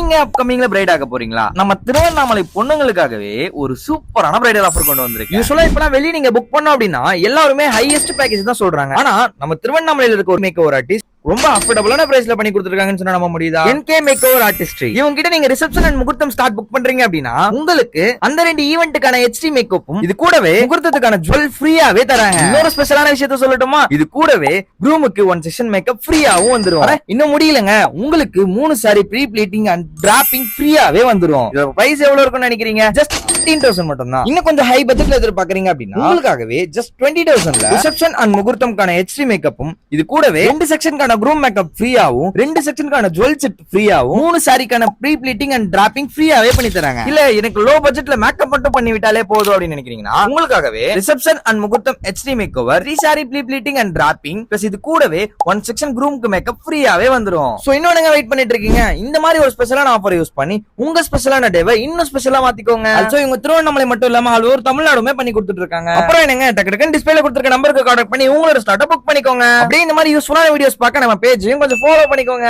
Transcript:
நீங்க அப்கமிங்ல பிரைட் ஆக போறீங்களா? நம்ம திருவண்ணாமலை பொண்ணுங்களுக்காகவே ஒரு சூப்பரான பிரைடல் ஆஃபர் கொண்டு வந்திருக்கு. யூசுவலா இப்பலாம் வெளிய நீங்க புக் பண்ணோம் அப்படின்னா எல்லாருமே ஹையஸ்ட் பேக்கேஜ் தான் சொல்றாங்க. ஆனா நம்ம திருவண்ணாமலையில இருக்க ஒரு மேக்கோவர் ஆர்டிஸ்ட் ரொம்ப அஃபோர்டபுளான பிரைஸ்ல பண்ணி கொடுத்துருக்காங்கன்னு சொன்னா நம்ப முடியுதா? NK makeover artistry. இவங்க கிட்ட நீங்க ரிசப்ஷன் அண்ட் முகூர்த்தம் ஸ்டார்ட் புக் பண்றீங்க அப்படின்னா உங்களுக்கு அந்த 2 ஈவென்ட்டுக்கான HD மேக்கப்பும் இது கூடவே முகூர்த்தத்துக்கான ஜுவல் ஃப்ரீயாவே தராங்க. இன்னொரு ஸ்பெஷலான விஷயத்த சொல்லட்டுமா? இது கூடவே க்ரூமுக்கு 1 செஷன் மேக்கப் ஃப்ரீயாவும் வந்துரும். இன்னும் முடியலங்க, உங்களுக்கு 3 sari pre pleating and draping ஃப்ரீயாவே வந்துரும். இதோட பிரைஸ் எவ்வளவு இருக்கும்னு நினைக்கிறீங்க? ஜஸ்ட் 15,000 மட்டும் தான். இன்னும் கொஞ்சம் ஹை பட்ஜெட்ல எதிர்பார்க்கறீங்க அப்படின்னா உங்களுக்காகவே ஜஸ்ட் 20,000ல ரிசப்ஷன் அண்ட் முகூர்த்தம்கான HD மேக்கப்பும் இது கூடவே 2 செக்ஷனுக்கான க்ரூம் மேக்கப் ஃப்ரீயாவும் 2 செக்ஷனுக்கான ஜுவல் செட் ஃப்ரீயாவும் 3 சாரிக்கான ப்ரீ ப்ளீட்டிங் அண்ட் டிராப்பிங் ஃப்ரீயாவே பண்ணி தராங்க. இல்ல எனக்கு லோ பட்ஜெட்ல மேக்கப் மட்டும் பண்ணி விட்டாலே போதும் அப்படின்னு நினைக்கிறீங்கன்னா உங்களுக்காகவே ரிசப்ஷன் அண்ட் முகூர்த்தம் HD makeover 3 sari pre pleating and draping plus இது கூடவே 1 செக்ஷன் க்ரூம்க்கு மேக்கப் ஃப்ரீயாவே வந்துரும். சோ இன்னொன்னு வெயிட் பண்ணிட்டு இருக்கீங்க? இந்த மாதிரி ஒரு ஸ்பெஷலான ஆஃபர் யூஸ் பண்ணி உங்க ஸ்பெஷலான டேவை இன்னும் ஸ்பெஷலா மாத்திக்கோங்க. ஆல்சோ இவங்க திருவண்ணாமலை மட்டும் இல்லாம ஆல் ஓவர் தமிழ்நாடுமே பண்ணி கொடுத்துட்டு இருக்காங்க. அப்புறம் என்னங்க, டக்கு டக்குன்னு டிஸ்பிளேல கொடுத்திருக்க நம்பருக்கு கான்டாக்ட் பண்ணி உங்களோட ஸ்டார்ட் புக் பண்ணிக்கோங்க. அப்படியே இந்த மாதிரி யூஸ்ஃபுல்லான வீடியோஸ் பார்க்க நம்ம பேஜையும் கொஞ்சம் ஃபாலோ பண்ணிக்கோங்க.